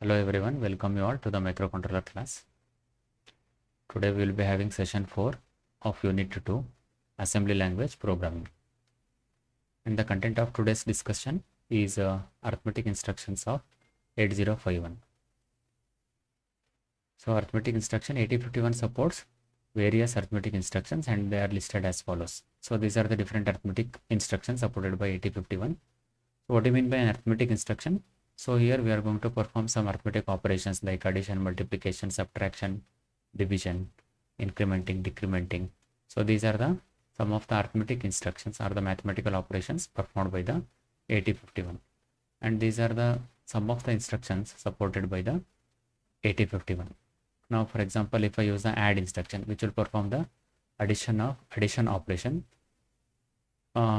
Hello everyone, welcome you all to the microcontroller class. Today we will be having session 4 of unit 2 assembly language programming. And the content of today's discussion is arithmetic instructions of 8051. So arithmetic instruction 8051 supports various arithmetic instructions and they are listed as follows. So these are the different arithmetic instructions supported by 8051. So what do you mean by an arithmetic instruction? So here we are going to perform some arithmetic operations like addition, multiplication, subtraction, division, incrementing, decrementing. So these are the some of the arithmetic instructions or the mathematical operations performed by the 8051. And these are the some of the instructions supported by the 8051. Now for example, if I use the add instruction, which will perform the addition operation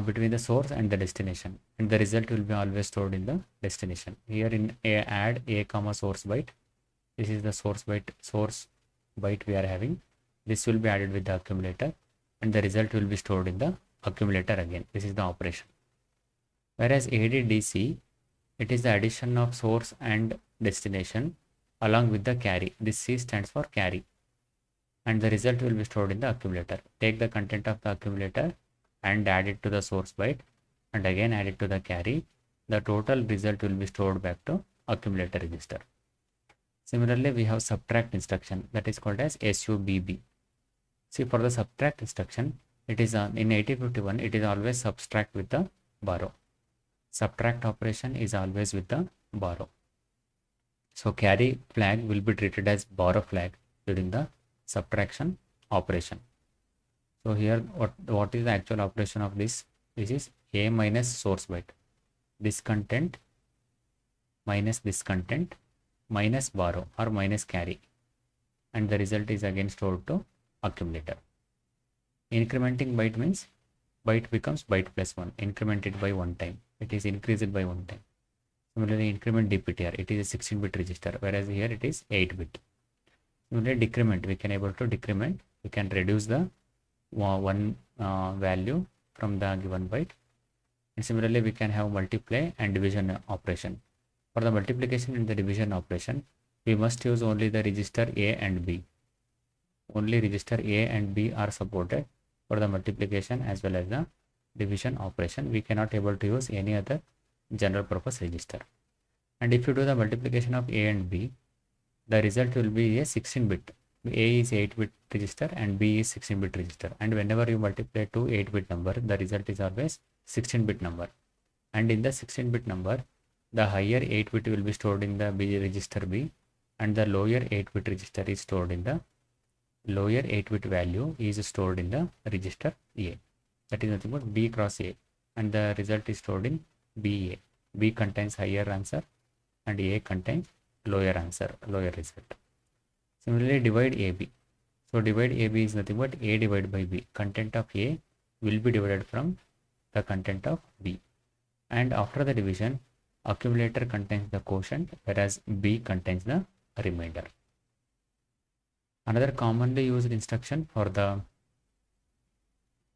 between the source and the destination, and the result will be always stored in the destination. Here in add a comma source byte, this is the source byte we are having. This will be added with the accumulator and the result will be stored in the accumulator again. This is the operation. Whereas ADDC, it is the addition of source and destination along with the carry. This C stands for carry and the result will be stored in the accumulator. Take the content of the accumulator and add it to the source byte and again add it to the carry. The total result will be stored back to accumulator register. Similarly, we have subtract instruction that is called as SUBB. See, for the subtract instruction, it is in 8051, it is always subtract with the borrow. Subtract operation is always with the borrow. So carry flag will be treated as borrow flag during the subtraction operation. So here what is the actual operation of this? This is A minus source byte. This content minus this content minus borrow or minus carry, and the result is again stored to accumulator. Incrementing byte means byte becomes byte plus 1, incremented by one time. It is increased by one time. Similarly, increment DPTR, it is a 16-bit register, whereas here it is 8-bit. Similarly, decrement, we can able to decrement, we can reduce the one value from the given byte. And similarly, we can have multiply and division operation. For the multiplication and the division operation, we must use only the register A and B. Only register A and B are supported for the multiplication as well as the division operation. We cannot able to use any other general purpose register. And if you do the multiplication of A and B, the result will be a 16-bit. A is 8-bit register and B is 16-bit register. And whenever you multiply two 8-bit number, the result is always 16-bit number. And in the 16-bit number, the higher 8-bit will be stored in the B register B, and the lower 8-bit register is stored in the lower 8-bit value is stored in the register A. That is nothing but B cross A, and the result is stored in BA. B contains higher answer and A contains lower answer, lower result. Similarly, divide AB. So divide AB is nothing but A divided by B. Content of A will be divided from the content of B. And after the division, accumulator contains the quotient, whereas B contains the remainder. Another commonly used instruction for the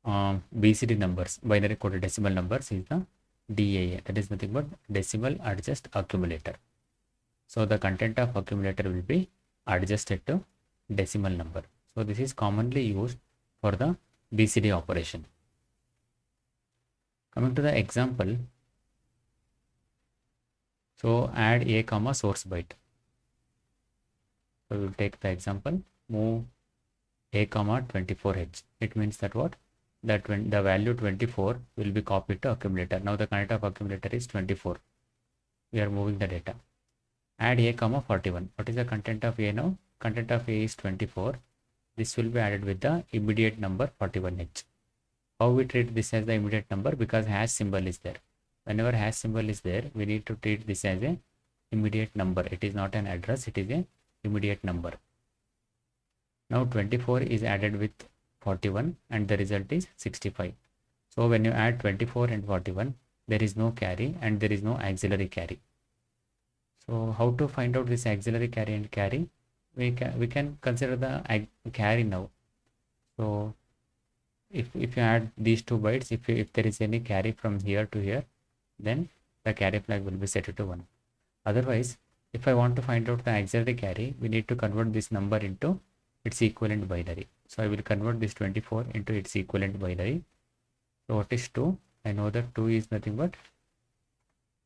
BCD numbers, binary coded decimal numbers, is the DAA. That is nothing but decimal adjust accumulator. So the content of accumulator will be adjusted to decimal number. So this is commonly used for the BCD operation. Coming to the example, so add A comma source byte. So we will take the example, move A comma 24H. It means that what? That when the value 24 will be copied to accumulator. Now the content of accumulator is 24. We are moving the data. Add A comma 41. What is the content of A now? Content of A is 24. This will be added with the immediate number 41H. How we treat this as the immediate number? Because hash symbol is there. Whenever hash symbol is there, we need to treat this as a immediate number. It is not an address, it is a immediate number. Now 24 is added with 41 and the result is 65. So when you add 24 and 41, there is no carry and there is no auxiliary carry. So how to find out this auxiliary carry and carry? We can consider the carry now. So if you add these two bytes, if there is any carry from here to here, then the carry flag will be set to 1. Otherwise, If I want to find out the auxiliary carry, we need to convert this number into its equivalent binary. So I will convert this 24 into its equivalent binary. So what is 2? I know that 2 is nothing but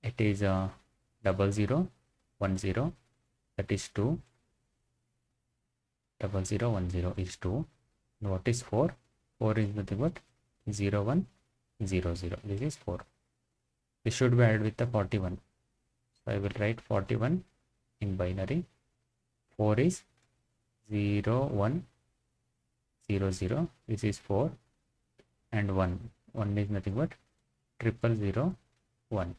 it is 0010, that is 2. 0010 is 2. And what is 4? 4 is nothing but 0100. This is 4. This should be added with the 41. So I will write 41 in binary. 4 is 0100. This is 4. And 1. 1 is nothing but 0001.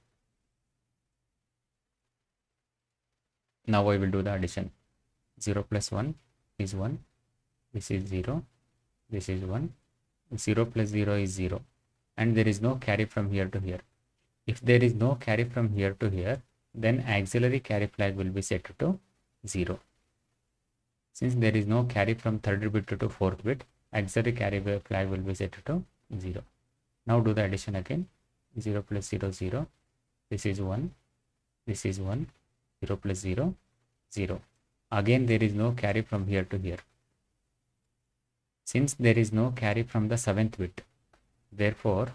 Now I will do the addition. 0 plus 1 is 1. This is 0. This is 1. 0 plus 0 is 0. And there is no carry from here to here. If there is no carry from here to here, then auxiliary carry flag will be set to 0. Since there is no carry from 3rd bit to 4th bit, auxiliary carry flag will be set to 0. Now do the addition again. 0 plus 0, 0. This is 1. This is 1. 0 plus 0, 0. Again, there is no carry from here to here. Since there is no carry from the 7th bit, therefore,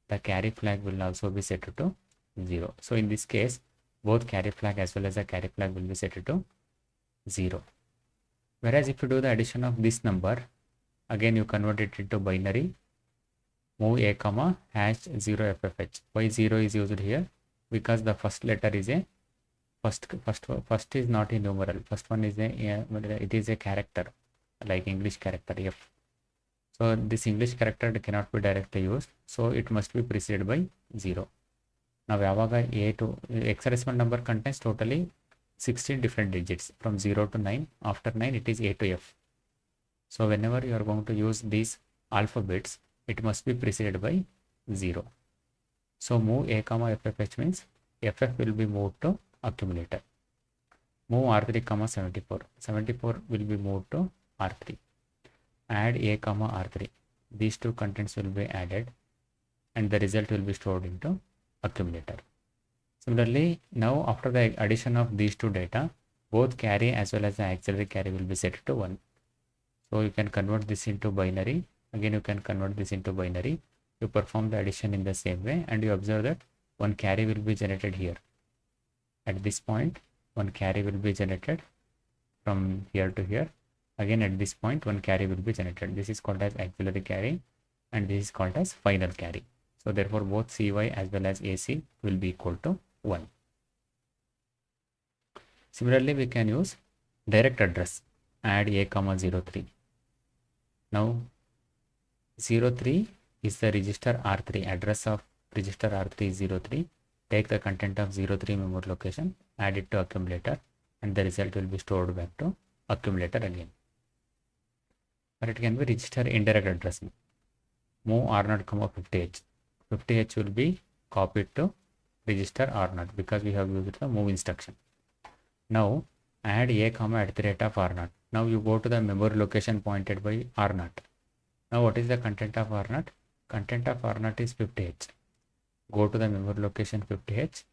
the carry flag will also be set to 0. So in this case, both carry flag as well as the carry flag will be set to 0. Whereas if you do the addition of this number, again you convert it into binary, move a comma hash 0ffh. Why 0 is used here? Because the first letter is a first is not a numeral. First one is it is a character, like English character F. So this English character cannot be directly used, so it must be preceded by 0. Now yavaga a to hexadecimal number contains totally 16 different digits from 0 to 9. After 9 it is a to f. So whenever you are going to use these alphabets, it must be preceded by 0. So move a comma ffh means ff will be moved to accumulator. Move r3 comma 74. 74 will be moved to r3. Add a comma r3. These two contents will be added and the result will be stored into accumulator. Similarly, now after the addition of these two data, both carry as well as the auxiliary carry will be set to 1. So you can convert this into binary. Again, you can convert this into binary. You perform the addition in the same way and you observe that one carry will be generated here. At this point, one carry will be generated from here to here. Again, at this point, one carry will be generated. This is called as auxiliary carry and this is called as final carry. So therefore, both CY as well as AC will be equal to 1. Similarly, we can use direct address. Add a comma 03. Now 03 is the register R3. Address of register R3 is 03. Take the content of 03 memory location, add it to accumulator, and the result will be stored back to accumulator again. Or it can be register indirect addressing. Move R0, 50H. 50H will be copied to register R0 because we have used the move instruction. Now add a comma at the rate of R0. Now you go to the memory location pointed by R0. Now what is the content of R0? Content of R0 is 50H. Go to the memory location 50H,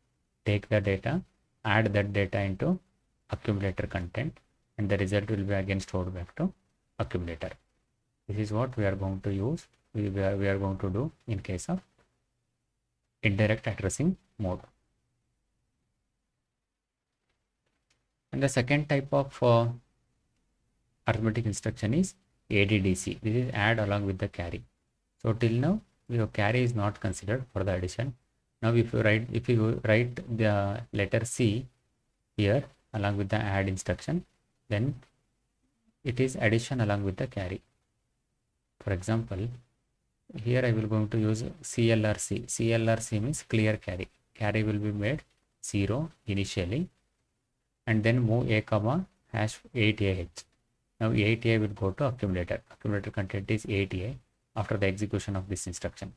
take the data, add that data into accumulator content, and the result will be again stored back to accumulator. This is what we are going to use, we are going to do in case of indirect addressing mode. And the second type of arithmetic instruction is ADDC. This is add along with the carry. So till now, your carry is not considered for the addition. Now if you write the letter C here along with the add instruction, then it is addition along with the carry. For example, here I will going to use CLRC. CLRC means clear carry. Carry will be made 0 initially and then move a comma hash 8AH. Now 8A will go to accumulator. Accumulator content is 8A after the execution of this instruction.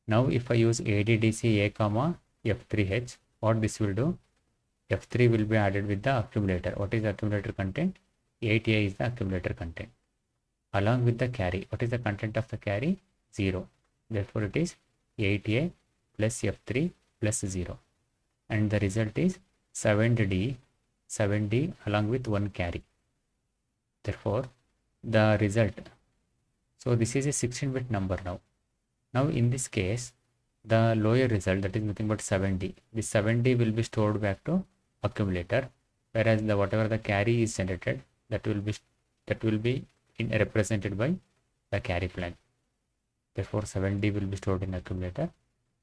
Now if I use ADDC a comma F3H, what this will do? F3 will be added with the accumulator. What is the accumulator content? 8A is the accumulator content. Along with the carry. What is the content of the carry? 0. Therefore it is 8A plus F3 plus 0. And the result is 7D 7D along with 1 carry. Therefore, the result, so this is a 16-bit number now. Now in this case, the lower result, that is nothing but 7D. This 7D will be stored back to accumulator, whereas the whatever the carry is generated, that will be represented by the carry flag. Therefore, 7D will be stored in accumulator,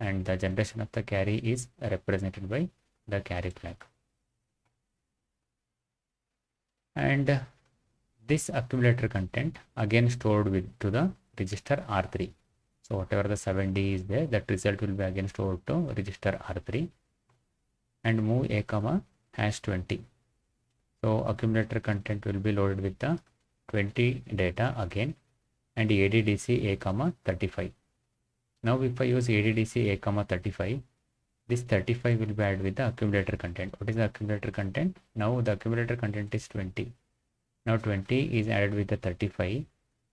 and the generation of the carry is represented by the carry flag. And this accumulator content again stored to the register R3. So whatever the 7D is there, that result will be again stored to register R3, and move a comma hash 20. So accumulator content will be loaded with the 20 data again, and ADDC a comma 35. Now if I use ADDC a comma 35, this 35 will be added with the accumulator content. What is the accumulator content? Now the accumulator content is 20. Now 20 is added with the 35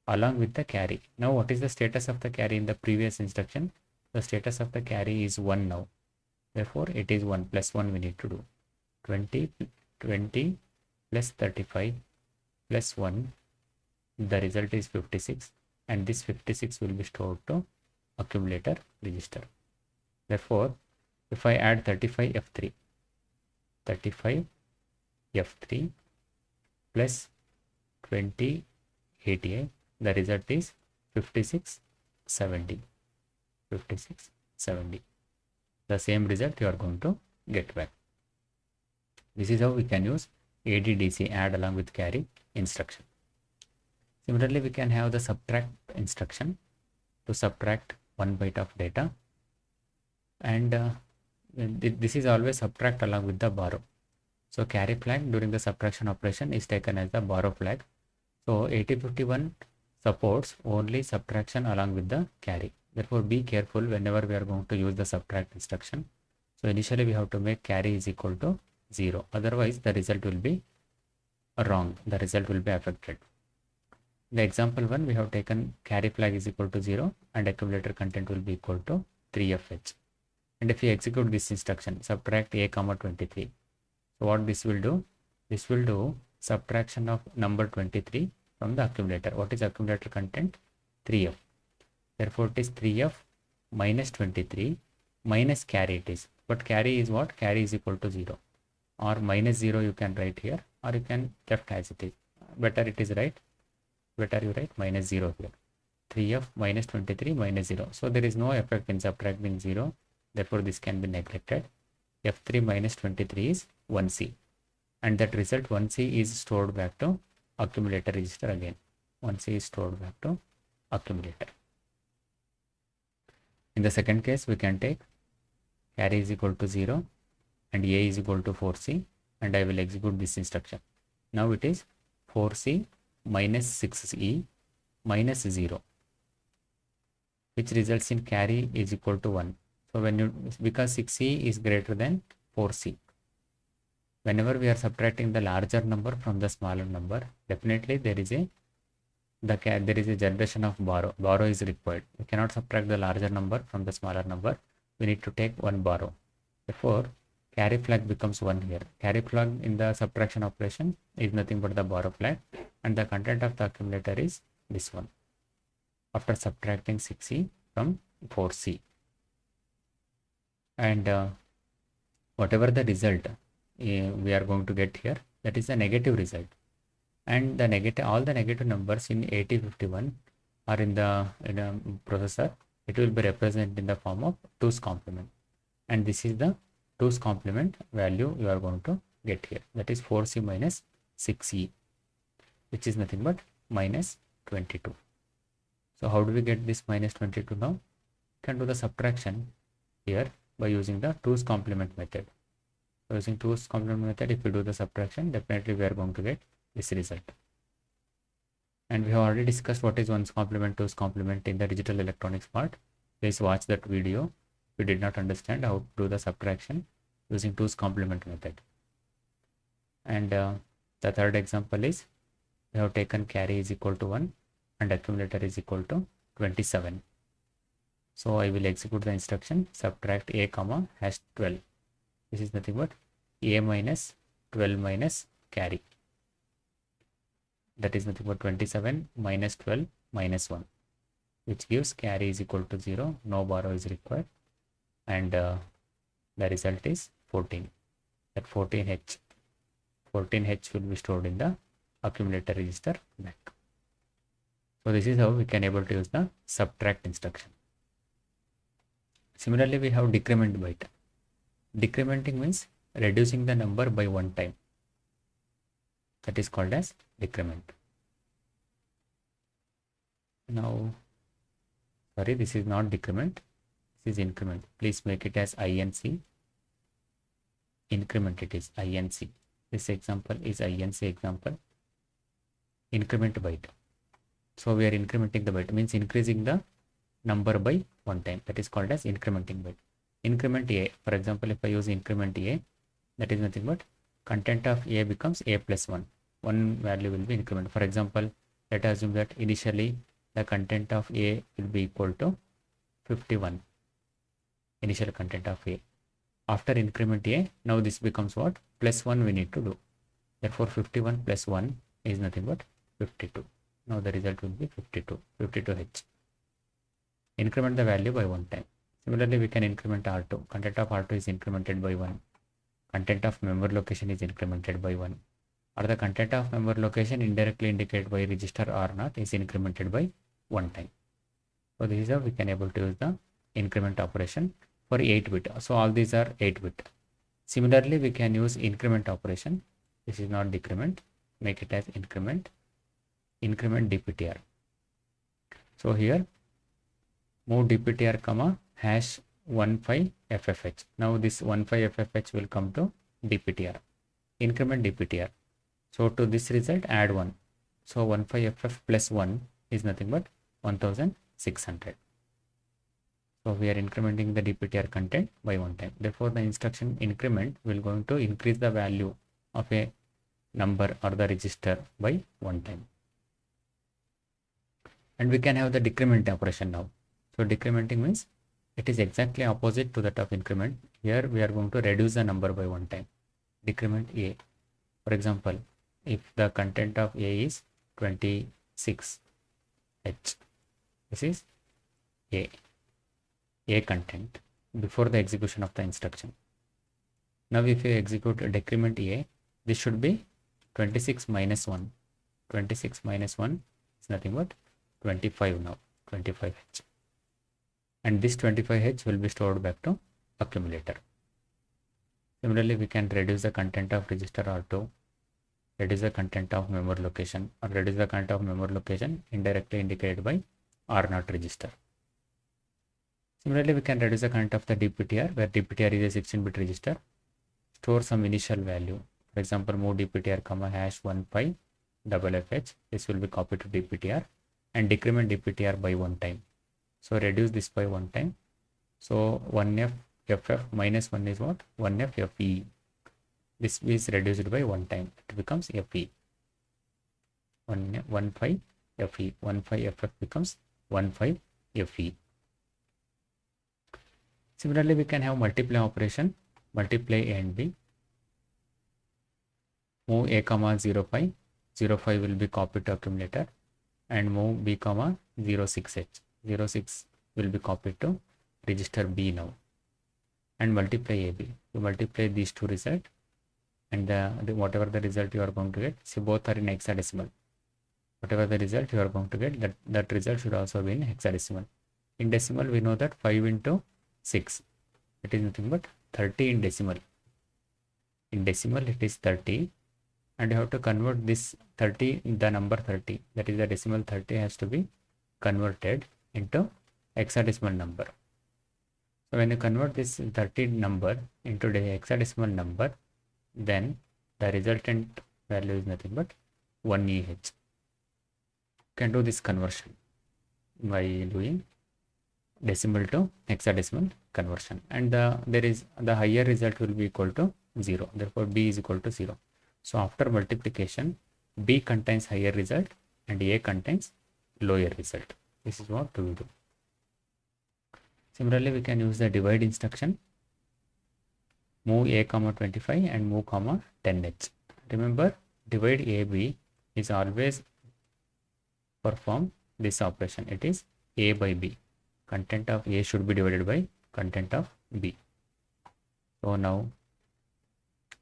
along with the carry. Now what is the status of the carry in the previous instruction? The status of the carry is 1 now. Therefore it is 1 plus 1 we need to do. 20 plus 35 plus 1. The result is 56, and this 56 will be stored to accumulator register. Therefore, if I add 35 F3 plus 20 ATA, the result is 5670. The same result you are going to get back. This is how we can use ADDC, add along with carry instruction. Similarly, we can have the subtract instruction to subtract 1 byte of data, and this is always subtract along with the borrow. So carry flag during the subtraction operation is taken as the borrow flag. So 8051 supports only subtraction along with the carry. Therefore, be careful whenever we are going to use the subtract instruction. So initially we have to make carry is equal to 0. Otherwise, the result will be wrong. The result will be affected. The example 1, we have taken carry flag is equal to 0 and accumulator content will be equal to 3FH. And if we execute this instruction, subtract a comma 23. So what this will do? This will do subtraction of number 23 from the accumulator. What is accumulator content? 3F. Therefore, it is 3F minus 23 minus carry it is. But carry is what? Carry is equal to 0. Or minus 0 you can write here, or you can left as it is. Better it is right. Better you write minus 0 here. 3F minus 23 minus 0. So there is no effect in subtracting 0. Therefore, this can be neglected. F3 minus 23 is 1C. And that result 1C is stored back to accumulator register again. 1C is stored back to accumulator. In the second case, we can take carry is equal to 0 and A is equal to 4C, and I will execute this instruction. Now it is 4C minus 6E minus 0, which results in carry is equal to 1. So because 6E is greater than 4C, whenever we are subtracting the larger number from the smaller number, definitely there is a generation of borrow. Borrow is required. We cannot subtract the larger number from the smaller number. We need to take one borrow. Therefore, carry flag becomes 1 here. Carry flag in the subtraction operation is nothing but the borrow flag, and the content of the accumulator is this one after subtracting 6E from 4C. And whatever the result we are going to get here, that is a negative result. And the all the negative numbers in 8051 are in the processor. It will be represented in the form of 2's complement, and this is the 2's complement value you are going to get here. That is 4C minus 6E, which is nothing but minus 22. So how do we get this minus 22 now? You can do the subtraction here by using the 2's complement method. So using 2's complement method, if we do the subtraction, definitely we are going to get this result. And we have already discussed what is 1's complement, 2's complement in the digital electronics part. Please watch that video if you did not understand how to do the subtraction using 2's complement method. And the third example is we have taken carry is equal to 1 and accumulator is equal to 27. So I will execute the instruction subtract a comma hash 12. This is nothing but a minus 12 minus carry. That is nothing but 27 minus 12 minus 1, which gives carry is equal to 0. No borrow is required. And the result is 14. That 14H will be stored in the accumulator register back. So this is how we can able to use the subtract instruction. Similarly, we have decrement byte. Decrementing means reducing the number by one time. That is called as decrement. Now, sorry, this is not decrement. This is increment. Please make it as INC. Increment it is INC. This example is INC example. Increment byte. So we are incrementing the byte, means increasing the number by one time. That is called as incrementing byte. Increment A, for example, if I use increment A, that is nothing but content of A becomes A plus 1. One value will be increment. For example, let us assume that initially the content of A will be equal to 51. Initial content of A. After increment A, now this becomes what? Plus 1 we need to do. Therefore, 51 plus 1 is nothing but 52. Now the result will be 52H. Increment the value by one time. Similarly, we can increment R2. Content of R2 is incremented by 1. Content of memory location is incremented by 1. Or the content of memory location indirectly indicated by register R0 is incremented by one time. So this is how we can able to use the increment operation for 8-bit. So all these are 8-bit. Similarly, we can use increment operation. This is not decrement. Make it as increment. Increment DPTR. So here move DPTR comma hash 15FFH. Now this 15FFH will come to DPTR. Increment DPTR. So to this result add 1. So 15FF plus 1 is nothing but 1600. So we are incrementing the DPTR content by one time. Therefore the instruction increment will going to increase the value of a number or the register by one time. And we can have the decrement operation now. So decrementing means it is exactly opposite to that of increment. Here we are going to reduce the number by one time. Decrement A. For example, if the content of A is 26H, this is A content before the execution of the instruction. Now if you execute decrement A, this should be 26 minus 1. 26 minus 1 is nothing but 25 now, 25H. And this 25H will be stored back to accumulator. Similarly, we can reduce the content of register R2, reduce the content of memory location, or reduce the content of memory location indirectly indicated by R0 register. Similarly, we can reduce the content of the DPTR, where DPTR is a 16-bit register. Store some initial value. For example, move DPTR comma hash 15FFH. This will be copied to DPTR and decrement DPTR by one time. So reduce this by one time. So 1FFF minus 1 is what? 1FFE. This is reduced by one time. It becomes FE. 15FE. 15FF becomes 15FE. Similarly, we can have multiply operation. Multiply A and B. Move A comma 05. 05 will be copied to accumulator. And move B comma 06H. 06 will be copied to register B now. And multiply AB. You multiply these two results. And whatever the result you are going to get, see both are in hexadecimal. Whatever the result you are going to get, that result should also be in hexadecimal. In decimal, we know that 5 into 6. It is nothing but 30 in decimal. In decimal, it is 30. And you have to convert this 30, the number 30. That is the decimal 30 has to be converted into hexadecimal number. So when you convert this 30 number into the hexadecimal number, then the resultant value is nothing but 1EH. You can do this conversion by doing decimal to hexadecimal conversion, and the higher result will be equal to 0. Therefore B is equal to 0. So after multiplication, B contains higher result and A contains lower result. This is what we do. Similarly, we can use the divide instruction. move a comma 25 and move comma 10h. Remember, divide AB is always perform this operation. It is A by B. Content of A should be divided by content of B. So now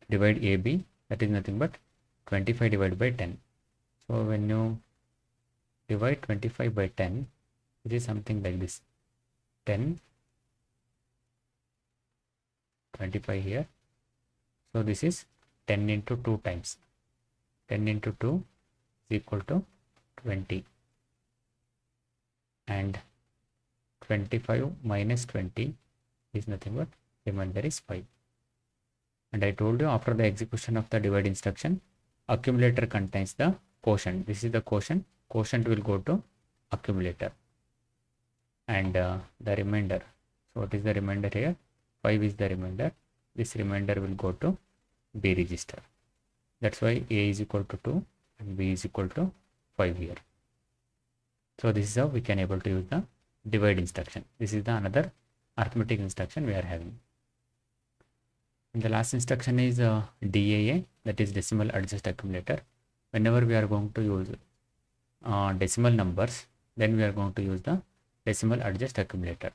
divide AB, that is nothing but 25 divided by 10. So when you divide 25 by 10, it is something like this: 10, 25 here. So this is 10 into 2 times. 10 into 2 is equal to 20. And 25 minus 20 is nothing but remainder is 5. And I told you, after the execution of the divide instruction, accumulator contains the quotient. This is the quotient. Quotient will go to accumulator. And the remainder. So what is the remainder here? 5 is the remainder. This remainder will go to B register. That's why A is equal to 2 and B is equal to 5 here. So this is how we can able to use the divide instruction. This is the another arithmetic instruction we are having. And the last instruction is DAA, that is decimal adjust accumulator. Whenever we are going to use decimal numbers, then we are going to use the decimal adjust accumulator,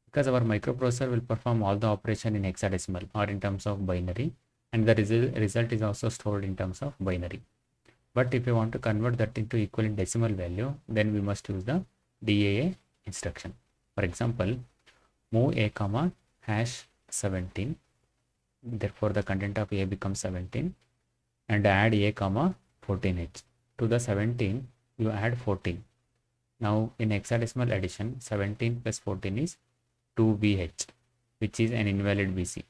because our microprocessor will perform all the operation in hexadecimal or in terms of binary, and the result is also stored in terms of binary. But if you want to convert that into equivalent decimal value, then we must use the DAA instruction. For example, move a comma hash 17, therefore the content of A becomes 17, and add a comma 14h. To the 17 you add 14. Now in hexadecimal addition, 17 plus 14 is 2BH, which is an invalid BC.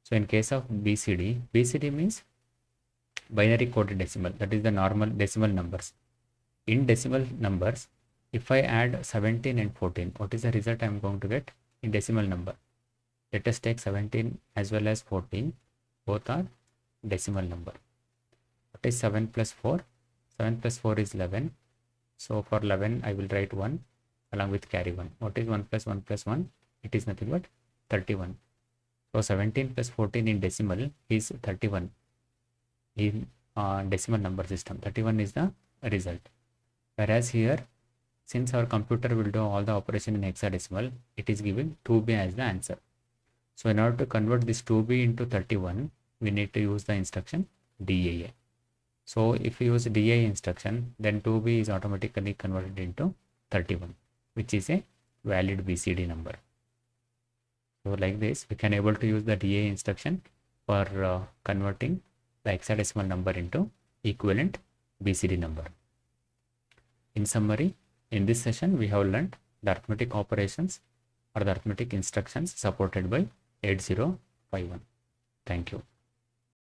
So in case of BCD, BCD means binary coded decimal, that is the normal decimal numbers. In decimal numbers, if I add 17 and 14, what is the result I am going to get in decimal number? Let us take 17 as well as 14, both are decimal number. What is 7 plus 4? 7 plus 4 is 11. So for 11 I will write 1 along with carry 1. What is 1 plus 1 plus 1? It is nothing but 31. So 17 plus 14 in decimal is 31 in decimal number system. 31 is the result. Whereas here, since our computer will do all the operation in hexadecimal, it is giving 2B as the answer. So in order to convert this 2B into 31, we need to use the instruction DAA. So if we use DAA instruction, then 2B is automatically converted into 31, which is a valid BCD number. So like this, we can able to use the DAA instruction for converting the hexadecimal number into equivalent BCD number. In summary, in this session we have learned the arithmetic operations or the arithmetic instructions supported by 8051. Thank you.